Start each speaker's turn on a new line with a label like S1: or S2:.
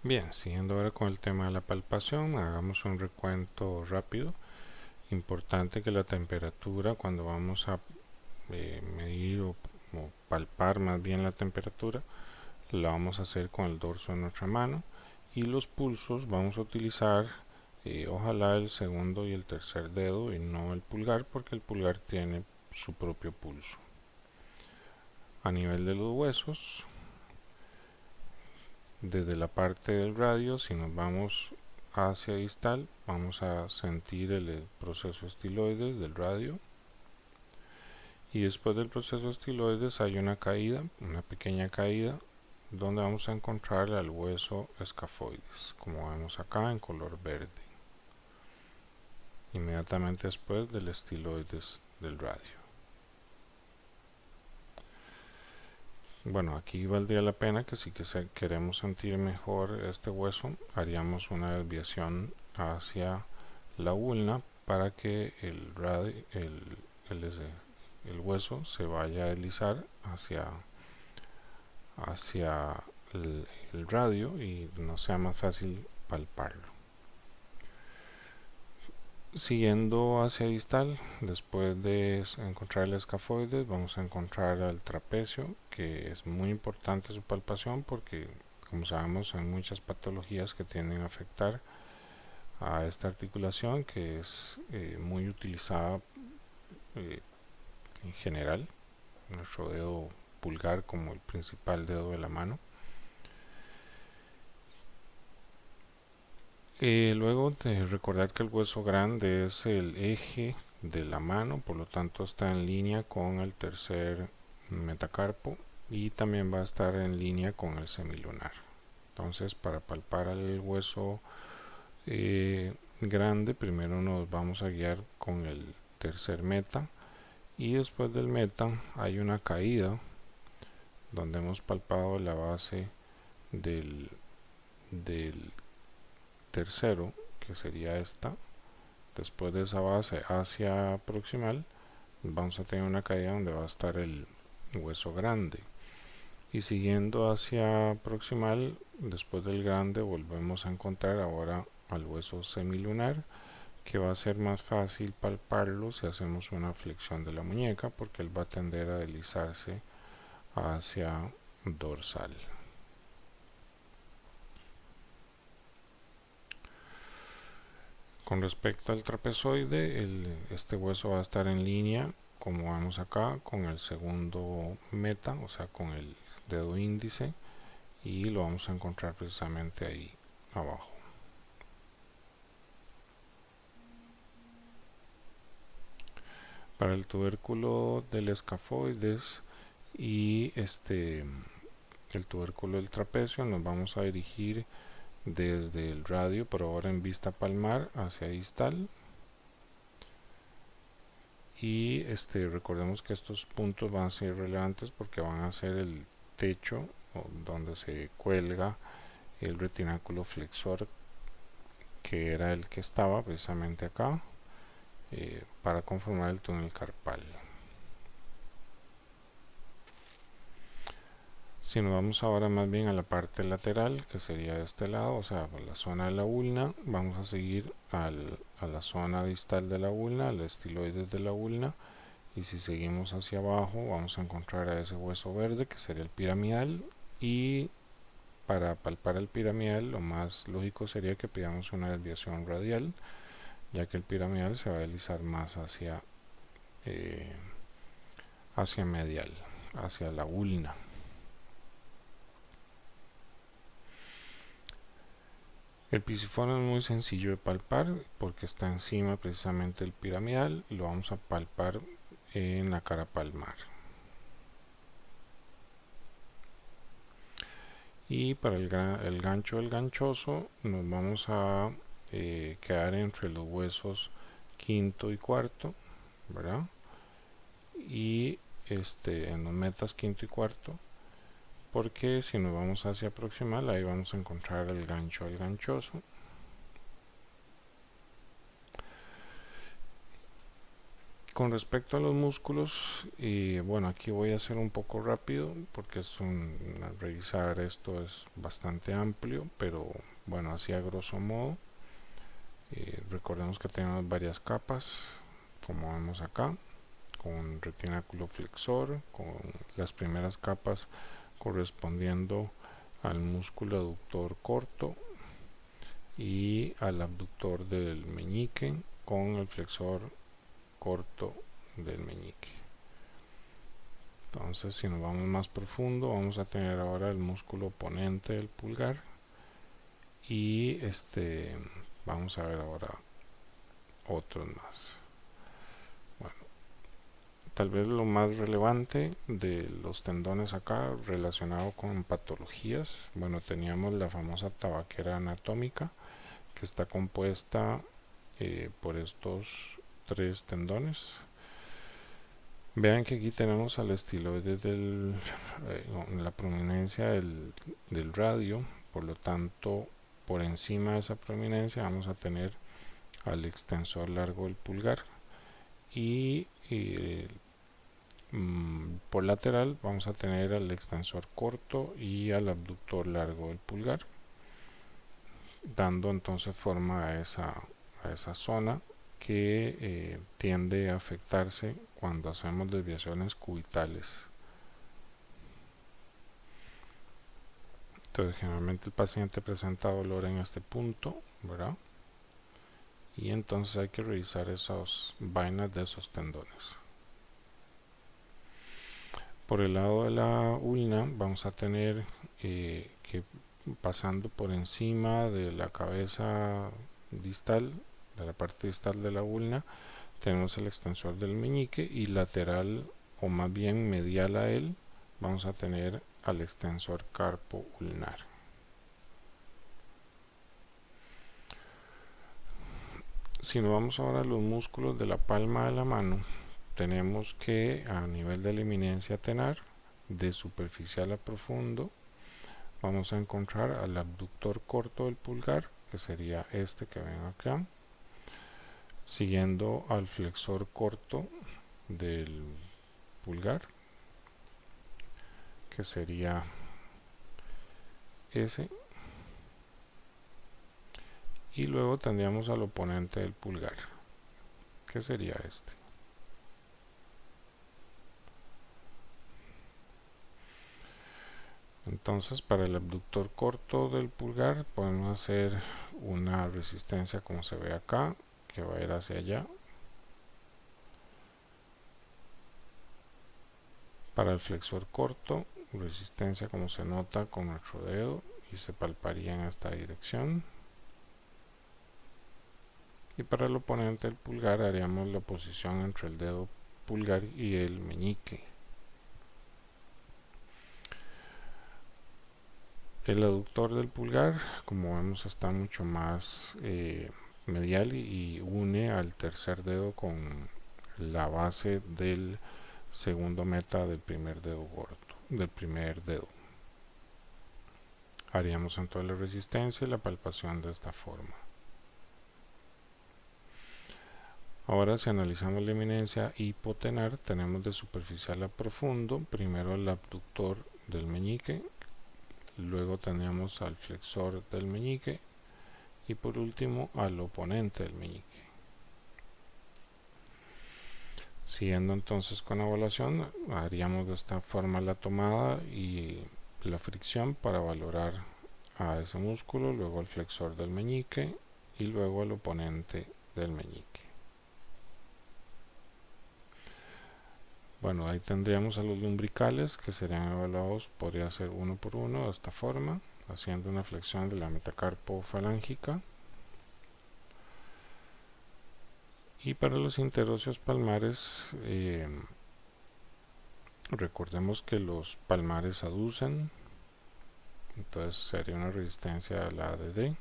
S1: Bien, siguiendo ahora con el tema de la palpación, hagamos un recuento rápido. Importante que la temperatura, cuando vamos a medir o palpar más bien la temperatura, la vamos a hacer con el dorso de nuestra mano, y los pulsos vamos a utilizar ojalá el segundo y el tercer dedo y no el pulgar, porque el pulgar tiene su propio pulso. A nivel de los huesos, desde la parte del radio, si nos vamos hacia distal, vamos a sentir el proceso estiloides del radio, y después del proceso estiloides hay una caída, una pequeña caída, donde vamos a encontrar al hueso escafoides, como vemos acá en color verde, inmediatamente después del estiloides del radio. Bueno, aquí valdría la pena que si queremos sentir mejor este hueso, haríamos una desviación hacia la ulna para que el hueso se vaya a deslizar hacia el radio y nos sea más fácil palparlo. Siguiendo hacia distal, después de encontrar el escafoides, vamos a encontrar al trapecio, que es muy importante su palpación porque, como sabemos, hay muchas patologías que tienden a afectar a esta articulación, que es muy utilizada en general, nuestro dedo pulgar como el principal dedo de la mano. Luego de recordar que el hueso grande es el eje de la mano, por lo tanto está en línea con el tercer metacarpo y también va a estar en línea con el semilunar. Entonces, para palpar el hueso grande, primero nos vamos a guiar con el tercer meta, y después del meta hay una caída donde hemos palpado la base del tercero, que sería esta. Después de esa base hacia proximal, vamos a tener una caída donde va a estar el hueso grande, y siguiendo hacia proximal, después del grande volvemos a encontrar ahora al hueso semilunar, que va a ser más fácil palparlo si hacemos una flexión de la muñeca, porque él va a tender a deslizarse hacia dorsal. Con respecto al trapezoide, este hueso va a estar en línea, como vemos acá, con el segundo meta, o sea, con el dedo índice, y lo vamos a encontrar precisamente ahí abajo. Para el tubérculo del escafoides y el tubérculo del trapecio, nos vamos a dirigir desde el radio, pero ahora en vista palmar, hacia distal. Y recordemos que estos puntos van a ser relevantes porque van a ser el techo donde se cuelga el retináculo flexor, que era el que estaba precisamente acá, para conformar el túnel carpal. Si nos vamos ahora más bien a la parte lateral, que sería de este lado, o sea, la zona de la ulna, vamos a seguir a la zona distal de la ulna, al estiloides de la ulna, y si seguimos hacia abajo vamos a encontrar a ese hueso verde, que sería el piramidal, y para palpar el piramidal lo más lógico sería que pidamos una desviación radial, ya que el piramidal se va a deslizar más hacia medial, hacia la ulna. El pisiforme es muy sencillo de palpar porque está encima precisamente del piramidal, y lo vamos a palpar en la cara palmar. Y para el gancho del ganchoso nos vamos a quedar entre los huesos quinto y cuarto, ¿verdad? Y en los metas quinto y cuarto, porque si nos vamos hacia proximal, ahí vamos a encontrar el gancho del ganchoso. Con respecto a los músculos, y bueno, aquí voy a hacer un poco rápido porque revisar esto es bastante amplio, pero bueno, así a grosso modo. Recordemos que tenemos varias capas, como vemos acá, con retináculo flexor, con las primeras capas correspondiendo al músculo aductor corto y al abductor del meñique con el flexor corto del meñique. Entonces, si nos vamos más profundo, vamos a tener ahora el músculo oponente del pulgar y vamos a ver ahora otros más. Bueno, tal vez lo más relevante de los tendones acá relacionado con patologías, bueno, teníamos la famosa tabaquera anatómica que está compuesta por estos tres tendones. Vean que aquí tenemos al estiloide la prominencia del radio, por lo tanto por encima de esa prominencia vamos a tener al extensor largo del pulgar y por lateral vamos a tener al extensor corto y al abductor largo del pulgar, dando entonces forma a esa zona que tiende a afectarse cuando hacemos desviaciones cubitales. Entonces generalmente el paciente presenta dolor en este punto, ¿verdad? Y entonces hay que revisar esas vainas de esos tendones. Por el lado de la ulna vamos a tener que pasando por encima de la cabeza distal, de la parte distal de la ulna, tenemos el extensor del meñique y lateral o más bien medial a él vamos a tener al extensor carpo ulnar. Si nos vamos ahora a los músculos de la palma de la mano, tenemos que a nivel de la eminencia tenar, de superficial a profundo, vamos a encontrar al abductor corto del pulgar, que sería este que ven acá, siguiendo al flexor corto del pulgar, que sería ese, y luego tendríamos al oponente del pulgar, que sería este. Entonces para el abductor corto del pulgar podemos hacer una resistencia como se ve acá, que va a ir hacia allá. Para el flexor corto, resistencia como se nota con nuestro dedo y se palparía en esta dirección. Y para el oponente del pulgar haríamos la oposición entre el dedo pulgar y el meñique. El aductor del pulgar, como vemos, está mucho más medial y une al tercer dedo con la base del segundo meta del primer dedo gordo, del primer dedo. Haríamos entonces la resistencia y la palpación de esta forma. Ahora, si analizamos la eminencia hipotenar, tenemos de superficial a profundo, primero el abductor del meñique, luego tenemos al flexor del meñique y por último al oponente del meñique. Siguiendo entonces con la evaluación, haríamos de esta forma la tomada y la fricción para valorar a ese músculo, luego al flexor del meñique y luego al oponente del meñique. Bueno, ahí tendríamos a los lumbricales que serían evaluados, podría ser uno por uno de esta forma, haciendo una flexión de la metacarpo falángica. Y para los interóseos palmares, recordemos que los palmares aducen, entonces sería una resistencia a la ADD.